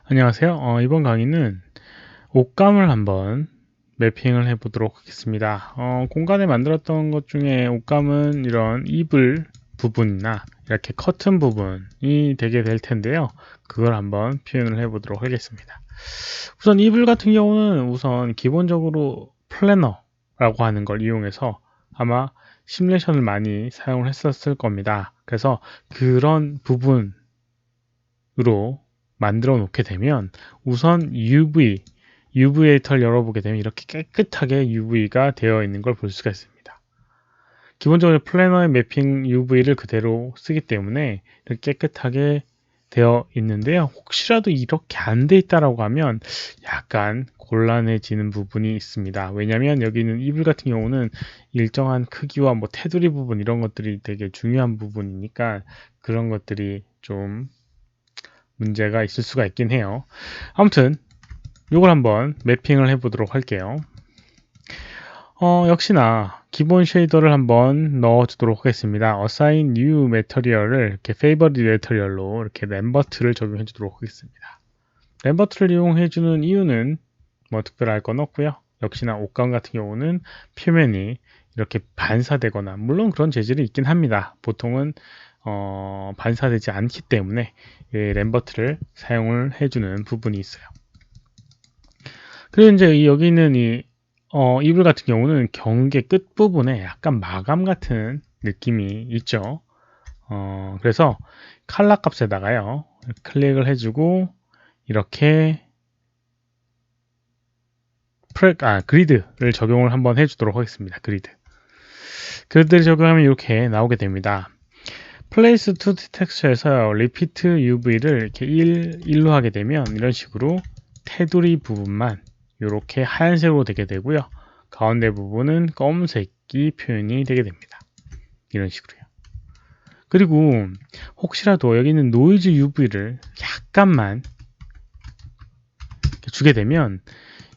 안녕하세요. 이번 강의는 옷감을 한번 매핑을 해보도록 하겠습니다. 공간에 만들었던 것 중에 옷감은 이런 이불 부분이나 이렇게 커튼 부분이 되게 될 텐데요. 그걸 한번 표현을 해보도록 하겠습니다. 우선 이불 같은 경우는 우선 기본적으로 플래너라고 하는 걸 이용해서 아마 시뮬레이션을 많이 사용을 했었을 겁니다. 그래서 그런 부분으로 만들어 놓게 되면 우선 UV 에디터를 열어보게 되면 이렇게 깨끗하게 UV가 되어 있는 걸 볼 수가 있습니다. 기본적으로 플래너의 매핑 UV를 그대로 쓰기 때문에 이렇게 깨끗하게 되어 있는데요. 혹시라도 이렇게 안 돼 있다라고 하면 약간 곤란해지는 부분이 있습니다. 왜냐하면 여기 있는 이불 같은 경우는 일정한 크기와 뭐 테두리 부분 이런 것들이 되게 중요한 부분이니까 그런 것들이 좀 문제가 있을 수가 있긴 해요. 아무튼 이걸 한번 매핑을 해 보도록 할게요. 역시나 기본 쉐이더를 한번 넣어 주도록 하겠습니다. assign new material을 이렇게 favorite material로 이렇게 램버트를 적용해 주도록 하겠습니다. 램버트를 이용해 주는 이유는 뭐 특별할 건 없고요. 역시나 옷감 같은 경우는 표면이 이렇게 반사되거나 물론 그런 재질이 있긴 합니다. 보통은 반사되지 않기 때문에 램버트를 사용을 해주는 부분이 있어요. 그리고 이제 여기 있는 이 이불 같은 경우는 경계 끝부분에 약간 마감 같은 느낌이 있죠. 그래서 칼라 값에다가요 클릭을 해주고 이렇게 그리드를 적용을 한번 해주도록 하겠습니다. 그리드를 적용하면 이렇게 나오게 됩니다. Place to Texture에서 Repeat UV를 이렇게 1로 하게 되면 이런 식으로 테두리 부분만 이렇게 하얀색으로 되게 되고요. 가운데 부분은 검은색이 표현이 되게 됩니다. 이런 식으로요. 그리고 혹시라도 여기 있는 노이즈 UV를 약간만 주게 되면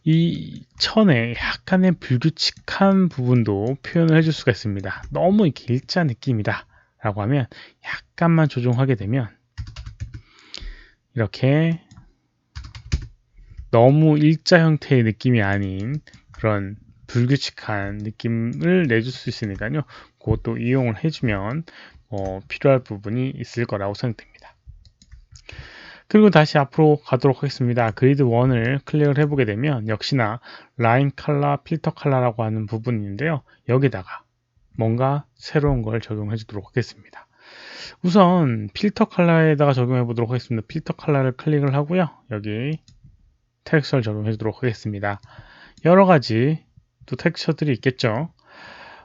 이 천에 약간의 불규칙한 부분도 표현을 해줄 수가 있습니다. 너무 이렇게 일자 느낌이다 라고 하면 약간만 조정하게 되면 이렇게 너무 일자 형태의 느낌이 아닌 그런 불규칙한 느낌을 내줄 수 있으니까요. 그것도 이용을 해주면 필요할 부분이 있을 거라고 생각됩니다. 그리고 다시 앞으로 가도록 하겠습니다. 그리드 1을 클릭을 해보게 되면 역시나 라인 컬러, 필터 컬러라고 하는 부분이 있는데요. 여기다가 뭔가 새로운 걸 적용해 주도록 하겠습니다. 우선 필터 컬러에다가 적용해 보도록 하겠습니다. 필터 컬러를 클릭을 하고요. 여기 텍스처를 적용해 주도록 하겠습니다. 여러 가지 또 텍스처들이 있겠죠.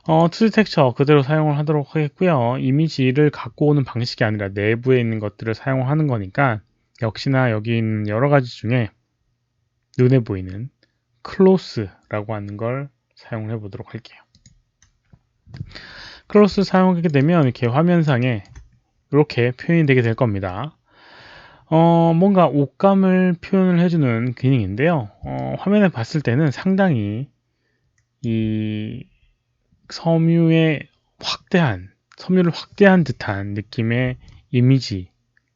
2D 텍스처 그대로 사용을 하도록 하겠고요. 이미지를 갖고 오는 방식이 아니라 내부에 있는 것들을 사용을 하는 거니까 역시나 여기 있는 여러 가지 중에 눈에 보이는 클로스라고 하는 걸 사용을 해 보도록 할게요. 클로스 사용하게 되면 이렇게 화면상에 이렇게 표현이 되게 될 겁니다. 뭔가 옷감을 표현을 해주는 기능인데요. 화면에 봤을 때는 상당히 이 섬유를 확대한 듯한 느낌의 이미지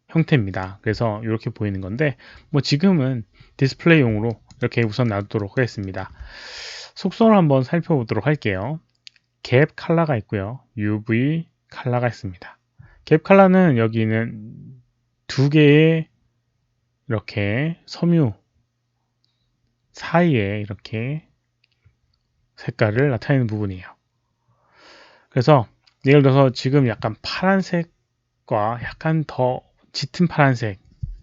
형태입니다. 그래서 이렇게 보이는 건데, 뭐 지금은 디스플레이용으로 이렇게 우선 놔두도록 하겠습니다. 속성을 한번 살펴보도록 할게요. 갭 컬러가 있고요. UV 컬러가 있습니다. 갭 컬러는 여기는 두 개의 이렇게 섬유 사이에 이렇게 색깔을 나타내는 부분이에요. 그래서 예를 들어서 지금 약간 파란색과 약간 더 짙은 파란색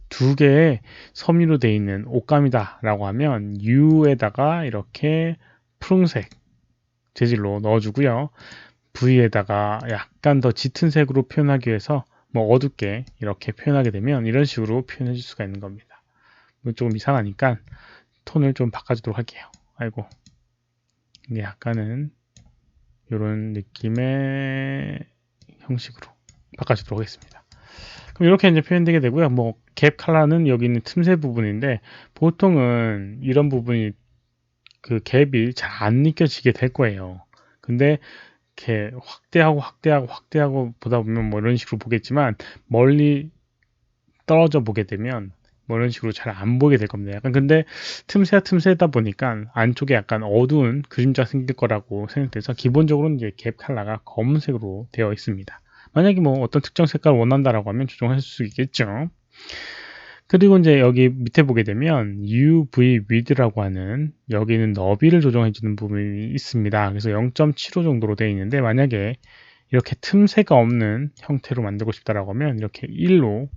두 개의 섬유로 되어 있는 옷감이다 라고 하면 U에다가 이렇게 푸른색 재질로 넣어주고요. V에다가 약간 더 짙은 색으로 표현하기 위해서 뭐 어둡게 이렇게 표현하게 되면 이런 식으로 표현해 줄 수가 있는 겁니다. 조금 이상하니까 톤을 좀 바꿔주도록 할게요. 아이고, 이게 약간은 이런 느낌의 형식으로 바꿔주도록 하겠습니다. 그럼 이렇게 이제 표현되게 되고요. 뭐 갭 컬러는 여기 있는 틈새 부분인데 보통은 이런 부분이 그 갭이 잘 안 느껴지게 될 거예요. 근데 이렇게 확대하고 보다 보면 뭐 이런 식으로 보겠지만 멀리 떨어져 보게 되면 뭐 이런 식으로 잘 안 보이게 될 겁니다. 약간 근데 틈새다 보니까 안쪽에 약간 어두운 그림자 생길 거라고 생각돼서 기본적으로는 이제 갭 컬러가 검은색으로 되어 있습니다. 만약에 뭐 어떤 특정 색깔을 원한다라고 하면 조정할 수 있겠죠. 그리고 이제 여기 밑에 보게 되면 UV width라고 하는 여기는 너비를 조정해 주는 부분이 있습니다. 그래서 0.75 정도로 되어 있는데 만약에 이렇게 틈새가 없는 형태로 만들고 싶다라고 하면 이렇게 1로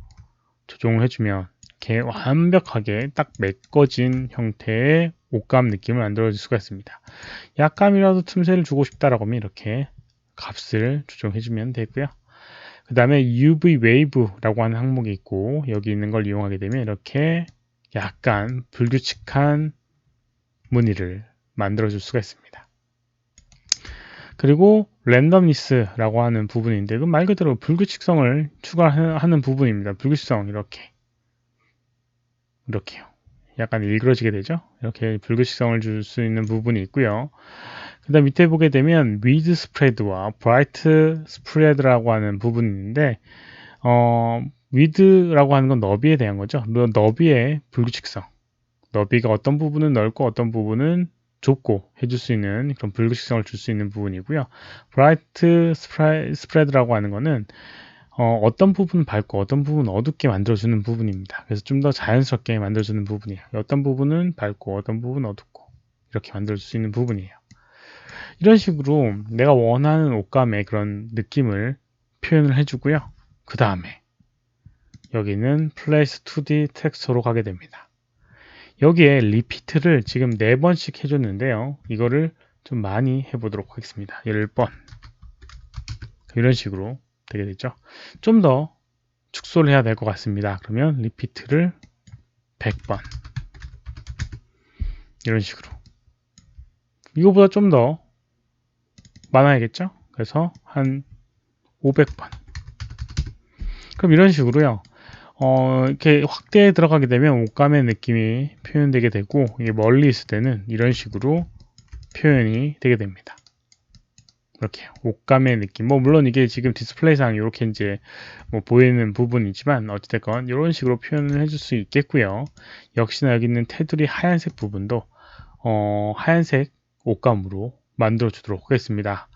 조정을 해주면 이렇게 완벽하게 딱 메꿔진 형태의 옷감 느낌을 만들어 줄 수가 있습니다. 약간이라도 틈새를 주고 싶다라고 하면 이렇게 값을 조정해 주면 되고요. 그 다음에 UV Wave라고 하는 항목이 있고 여기 있는 걸 이용하게 되면 이렇게 약간 불규칙한 무늬를 만들어 줄 수가 있습니다. 그리고 랜덤니스라고 하는 부분인데 그 말 그대로 불규칙성을 추가하는 부분입니다. 불규칙성 이렇게요. 약간 일그러지게 되죠. 이렇게 불규칙성을 줄 수 있는 부분이 있고요. 그 다음 밑에 보게 되면 위드 스프레드와 브라이트 스프레드라고 하는 부분이 있는데 위드라고 하는 건 너비에 대한 거죠. 너비의 불규칙성. 너비가 어떤 부분은 넓고 어떤 부분은 좁고 해줄 수 있는 그런 불규칙성을 줄 수 있는 부분이고요. 브라이트 스프레드라고 하는 거는 어떤 부분은 밝고 어떤 부분은 어둡게 만들어주는 부분입니다. 그래서 좀 더 자연스럽게 만들어주는 부분이에요. 어떤 부분은 밝고 어떤 부분은 어둡고 이렇게 만들어줄 수 있는 부분이에요. 이런 식으로 내가 원하는 옷감의 그런 느낌을 표현을 해주고요. 그 다음에 여기는 플레이스 2D 텍스처로 가게 됩니다. 여기에 리피트를 지금 4번씩 해줬는데요. 이거를 좀 많이 해보도록 하겠습니다. 10번 이런 식으로 되게 되죠. 좀 더 축소를 해야 될 것 같습니다. 그러면 리피트를 100번 이런 식으로 이거보다 좀 더 많아야겠죠. 그래서 한 500번 그럼 이런 식으로요. 이렇게 확대에 들어가게 되면 옷감의 느낌이 표현되게 되고 이게 멀리 있을 때는 이런 식으로 표현이 되게 됩니다. 이렇게 옷감의 느낌. 뭐 물론 이게 지금 디스플레이상 이렇게 이제 뭐 보이는 부분이지만 어찌됐건 이런 식으로 표현을 해줄 수 있겠고요. 역시나 여기 있는 테두리 하얀색 부분도 하얀색 옷감으로 만들어 주도록 하겠습니다.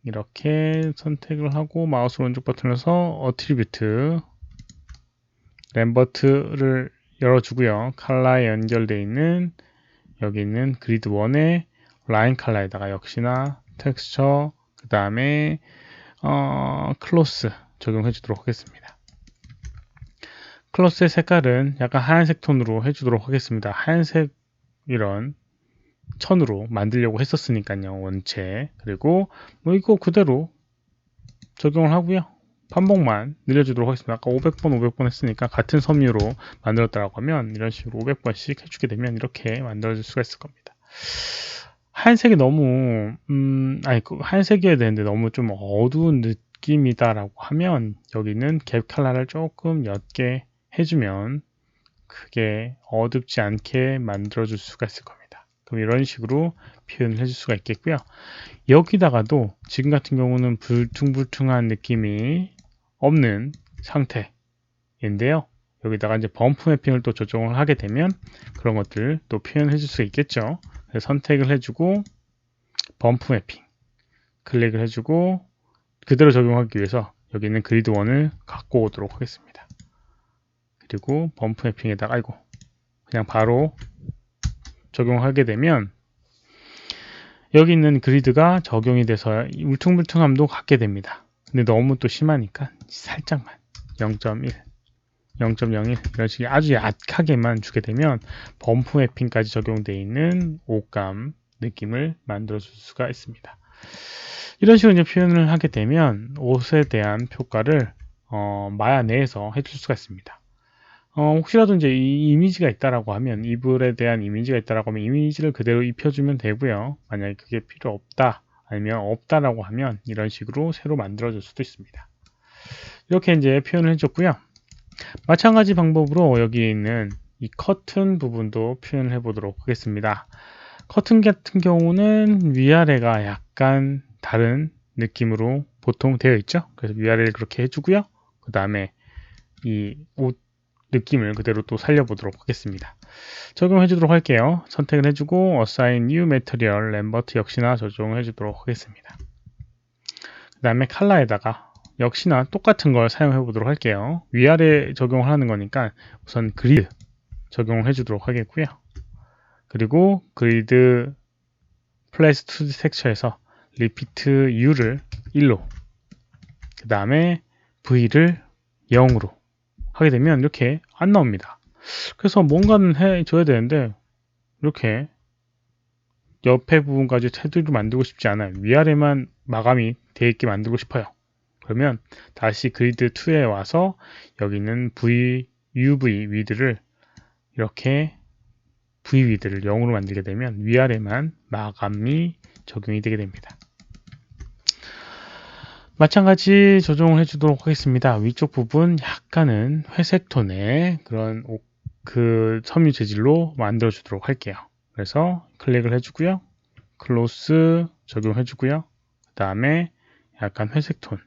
이렇게 선택을 하고 마우스 오른쪽 버튼에서 어트리뷰트 램버트를 열어주고요. 컬러에 연결되어 있는 여기 있는 그리드 1의 라인 컬러에다가 역시나 텍스처 그 다음에 클로스 적용해 주도록 하겠습니다. 클로스의 색깔은 약간 하얀색 톤으로 해주도록 하겠습니다. 하얀색 이런 천으로 만들려고 했었으니까요. 원체 그리고 뭐 이거 그대로 적용을 하고요. 반복만 늘려주도록 하겠습니다. 아까 500번 했으니까 같은 섬유로 만들었다고 하면 이런 식으로 500번씩 해주게 되면 이렇게 만들어줄 수가 있을 겁니다. 하얀색이 너무 하얀색이어야 되는데 너무 좀 어두운 느낌이다라고 하면 여기는 갭 컬러를 조금 옅게 해주면 크게 어둡지 않게 만들어줄 수가 있을 겁니다. 그럼 이런 식으로 표현을 해줄 수가 있겠고요. 여기다가도 지금 같은 경우는 불퉁불퉁한 느낌이 없는 상태인데요. 여기다가 이제 범프 매핑을 또 조정을 하게 되면 그런 것들 또 표현해 줄 수 있겠죠. 그래서 선택을 해주고 범프 매핑 클릭을 해주고 그대로 적용하기 위해서 여기 있는 그리드 1을 갖고 오도록 하겠습니다. 그리고 범프 매핑에다가 그냥 바로 적용하게 되면 여기 있는 그리드가 적용이 돼서 울퉁불퉁함도 갖게 됩니다. 근데 너무 또 심하니까 살짝만 0.1, 0.01 이런 식의 아주 약하게만 주게 되면 범프 매핑까지 적용되어 있는 옷감 느낌을 만들어 줄 수가 있습니다. 이런 식으로 이제 표현을 하게 되면 옷에 대한 효과를 마야 내에서 해줄 수가 있습니다. 혹시라도 이제 이 이미지가 있다라고 하면 이불에 대한 이미지가 있다라고 하면 이미지를 그대로 입혀주면 되고요. 만약에 그게 필요 없다 아니면 없다라고 하면 이런 식으로 새로 만들어줄 수도 있습니다. 이렇게 이제 표현을 해줬고요. 마찬가지 방법으로 여기 있는 이 커튼 부분도 표현을 해보도록 하겠습니다. 커튼 같은 경우는 위아래가 약간 다른 느낌으로 보통 되어 있죠. 그래서 위아래를 그렇게 해주고요. 그 다음에 이 옷 느낌을 그대로 또 살려보도록 하겠습니다. 적용해 주도록 할게요. 선택을 해주고 Assign New Material 램버트 역시나 적용해 주도록 하겠습니다. 그 다음에 컬러에다가 역시나 똑같은 걸 사용해 보도록 할게요. 위아래 적용을 하는 거니까 우선 그리드 적용을 해 주도록 하겠고요. 그리고 그리드 플레이스 투 텍스처에서 리피트 U를 1로 그 다음에 V를 0으로 하게 되면 이렇게 안 나옵니다. 그래서 뭔가는 해줘야 되는데 이렇게 옆에 부분까지 테두리를 만들고 싶지 않아요. 위아래만 마감이 되어 있게 만들고 싶어요. 그러면 다시 그리드 2에 와서 여기 있는 UV 위드를 이렇게 V 위드를 0으로 만들게 되면 위아래만 마감이 적용이 되게 됩니다. 마찬가지 조정을 해주도록 하겠습니다. 위쪽 부분 약간은 회색 톤의 그런 그 섬유 재질로 만들어 주도록 할게요. 그래서 클릭을 해주고요. 클로스 적용해주고요. 그 다음에 약간 회색 톤.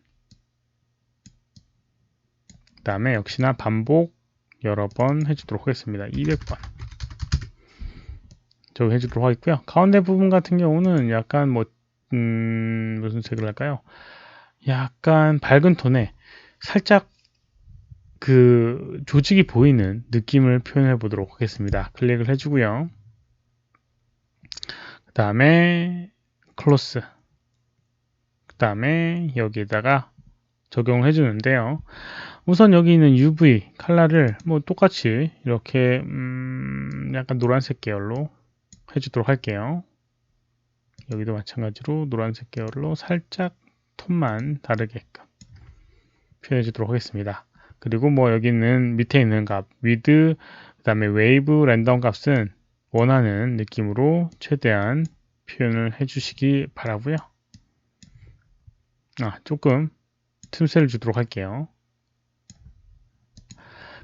그 다음에 역시나 반복 여러 번 해주도록 하겠습니다. 200번 적용해주도록 하겠고요. 가운데 부분 같은 경우는 약간 무슨 색을 할까요? 약간 밝은 톤에 살짝 그 조직이 보이는 느낌을 표현해 보도록 하겠습니다. 클릭을 해주고요. 그 다음에 클로스. 그 다음에 여기에다가 적용을 해주는데요. 우선 여기 있는 UV 컬러를 똑같이 이렇게 약간 노란색 계열로 해주도록 할게요. 여기도 마찬가지로 노란색 계열로 살짝 톤만 다르게끔 표현해 주도록 하겠습니다. 그리고 여기 있는 밑에 있는 값 with 그 다음에 웨이브 랜덤 값은 원하는 느낌으로 최대한 표현을 해 주시기 바라고요. 조금 틈새를 주도록 할게요.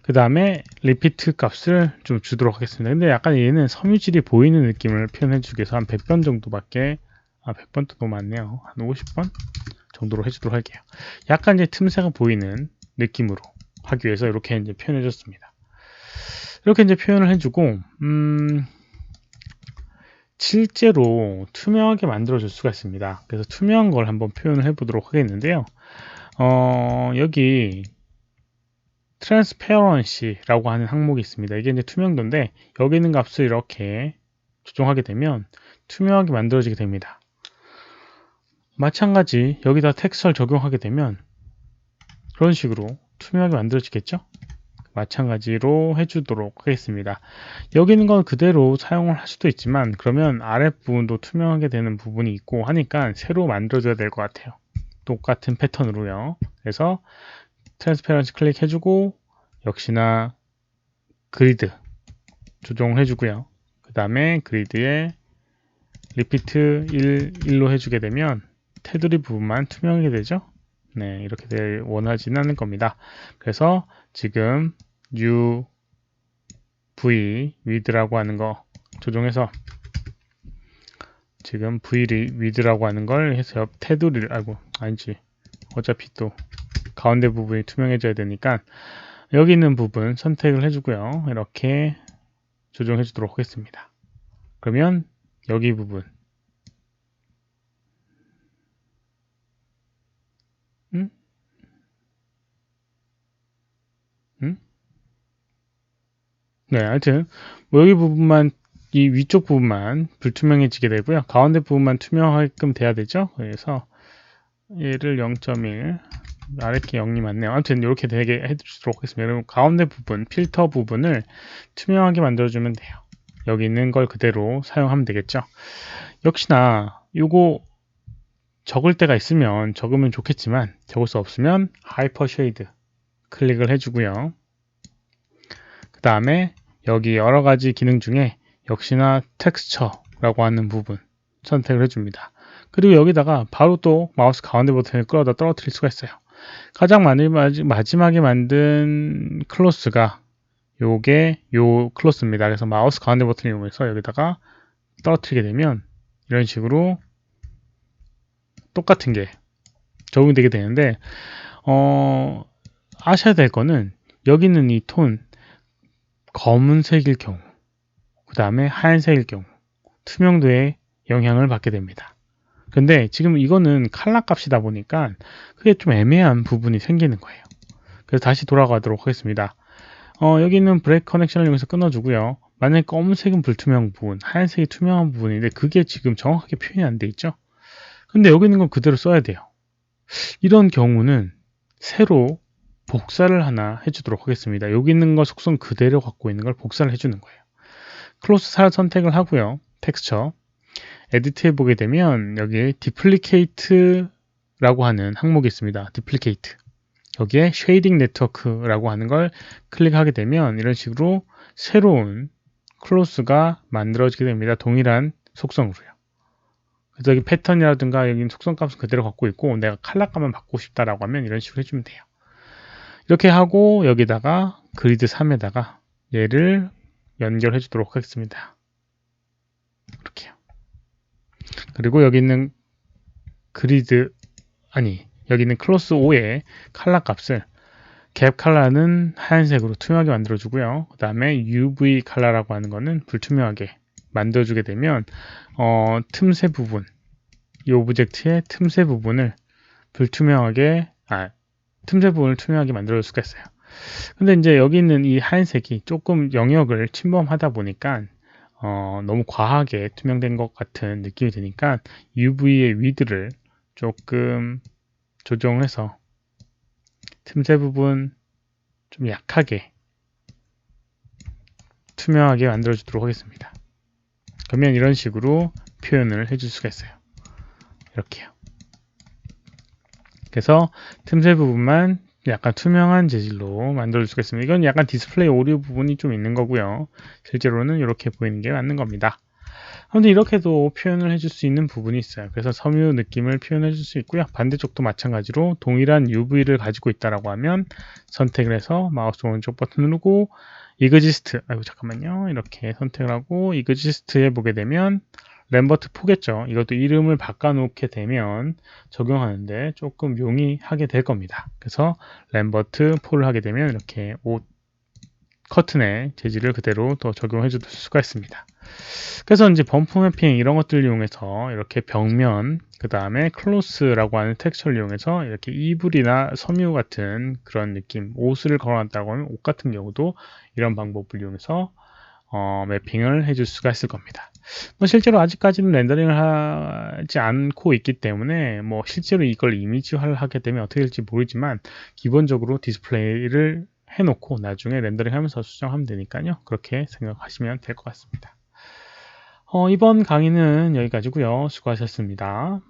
그 다음에 리피트 값을 좀 주도록 하겠습니다. 근데 약간 얘는 섬유질이 보이는 느낌을 표현해 주기 위해서 한 100번 정도밖에 100번도 너무 많네요. 한 50번 정도로 해주도록 할게요. 약간 이제 틈새가 보이는 느낌으로 하기 위해서 이렇게 이제 표현해 줬습니다. 이렇게 이제 표현을 해주고 실제로 투명하게 만들어 줄 수가 있습니다. 그래서 투명한 걸 한번 표현을 해 보도록 하겠는데요. 여기 transparency라고 하는 항목이 있습니다. 이게 이제 투명도인데 여기 있는 값을 이렇게 조정하게 되면 투명하게 만들어지게 됩니다. 마찬가지 여기다 텍스처를 적용하게 되면 그런 식으로 투명하게 만들어지겠죠? 마찬가지로 해주도록 하겠습니다. 여기 있는 건 그대로 사용을 할 수도 있지만 그러면 아랫부분도 투명하게 되는 부분이 있고 하니까 새로 만들어줘야 될 것 같아요. 똑같은 패턴으로요. 그래서 트랜스페런시 클릭해주고 역시나 그리드 조정해주고요. 그 다음에 그리드에 리피트 1로 해주게 되면 테두리 부분만 투명하게 되죠. 네, 이렇게 원하지는 않을 겁니다. 그래서 지금 UV width라고 하는 거 조정해서 지금 V width라고 하는 걸 해서 옆 테두리를 아니지 어차피 또 가운데 부분이 투명해져야 되니까 여기 있는 부분 선택을 해주고요. 이렇게 조정해 주도록 하겠습니다. 그러면 여기 부분 네, 하여튼 여기 부분만 이 위쪽 부분만 불투명해지게 되고요. 가운데 부분만 투명하게끔 돼야 되죠. 그래서 얘를 0.1 아래게 0이 맞네요. 아무튼 이렇게 되게 해주도록 하겠습니다. 여러분 가운데 부분 필터 부분을 투명하게 만들어주면 돼요. 여기 있는 걸 그대로 사용하면 되겠죠. 역시나 요거 적을 때가 있으면 적으면 좋겠지만 적을 수 없으면 하이퍼 쉐이드 클릭을 해주고요. 그 다음에 여기 여러가지 기능 중에 역시나 텍스처라고 하는 부분 선택을 해줍니다. 그리고 여기다가 바로 또 마우스 가운데 버튼을 끌어다 떨어뜨릴 수가 있어요. 가장 마지막에 만든 클로스가 요게 요 클로스입니다. 그래서 마우스 가운데 버튼을 이용해서 여기다가 떨어뜨리게 되면 이런 식으로 똑같은 게 적용되게 되는데 아셔야 될 거는 여기 있는 이 톤 검은색일 경우, 그 다음에 하얀색일 경우 투명도에 영향을 받게 됩니다. 근데 지금 이거는 칼라 값이다 보니까 그게 좀 애매한 부분이 생기는 거예요. 그래서 다시 돌아가도록 하겠습니다. 여기 있는 브레이크 커넥션을 이용해서 끊어주고요. 만약에 검은색은 불투명 부분, 하얀색이 투명한 부분인데 그게 지금 정확하게 표현이 안 돼 있죠. 근데 여기 있는 건 그대로 써야 돼요. 이런 경우는 새로 복사를 하나 해주도록 하겠습니다. 여기 있는 거 속성 그대로 갖고 있는 걸 복사를 해주는 거예요. 클로스 선택을 하고요. 텍스처 에디트해 보게 되면 여기 디플리케이트라고 하는 항목이 있습니다. 디플리케이트. 여기에 쉐이딩 네트워크라고 하는 걸 클릭하게 되면 이런 식으로 새로운 클로스가 만들어지게 됩니다. 동일한 속성으로요. 그래서 여기 패턴이라든가 여기 속성 값은 그대로 갖고 있고 내가 칼라 값만 바꾸고 싶다라고 하면 이런 식으로 해주면 돼요. 이렇게 하고 여기다가 그리드 3에다가 얘를 연결해 주도록 하겠습니다. 이렇게요. 그리고 여기 있는 여기 있는 클로스 5의 칼라 값을 갭 컬러는 하얀색으로 투명하게 만들어주고요. 그 다음에 UV 컬러라고 하는 거는 불투명하게 만들어주게 되면 틈새 부분, 이 오브젝트의 틈새 부분을 틈새 부분을 투명하게 만들어줄 수가 있어요. 근데 이제 여기 있는 이 하얀색이 조금 영역을 침범하다 보니까 너무 과하게 투명된 것 같은 느낌이 드니까 UV의 위드를 조금 조정해서 틈새 부분 좀 약하게 투명하게 만들어 주도록 하겠습니다. 그러면 이런 식으로 표현을 해줄 수가 있어요. 이렇게요. 그래서 틈새 부분만 약간 투명한 재질로 만들어 줄 수가 있습니다. 이건 약간 디스플레이 오류 부분이 좀 있는 거고요. 실제로는 이렇게 보이는 게 맞는 겁니다. 그런데 이렇게도 표현을 해줄 수 있는 부분이 있어요. 그래서 섬유 느낌을 표현해 줄 수 있고요. 반대쪽도 마찬가지로 동일한 UV를 가지고 있다라고 하면 선택을 해서 마우스 오른쪽 버튼 누르고 이그지스트, 이렇게 선택을 하고 이그지스트에 보게 되면 램버트 포겠죠. 이것도 이름을 바꿔놓게 되면 적용하는데 조금 용이하게 될 겁니다. 그래서 램버트 포를 하게 되면 이렇게 옷 커튼의 재질을 그대로 또 적용해 줄 수가 있습니다. 그래서 이제 범프 매핑 이런 것들을 이용해서 이렇게 벽면, 그 다음에 클로스라고 하는 텍스처를 이용해서 이렇게 이불이나 섬유 같은 그런 느낌, 옷을 걸어놨다고 하면 옷 같은 경우도 이런 방법을 이용해서 매핑을 해줄 수가 있을 겁니다. 실제로 아직까지는 렌더링을 하지 않고 있기 때문에 실제로 이걸 이미지화를 하게 되면 어떻게 될지 모르지만 기본적으로 디스플레이를 해놓고 나중에 렌더링 하면서 수정하면 되니까요. 그렇게 생각하시면 될 것 같습니다. 이번 강의는 여기까지고요. 수고하셨습니다.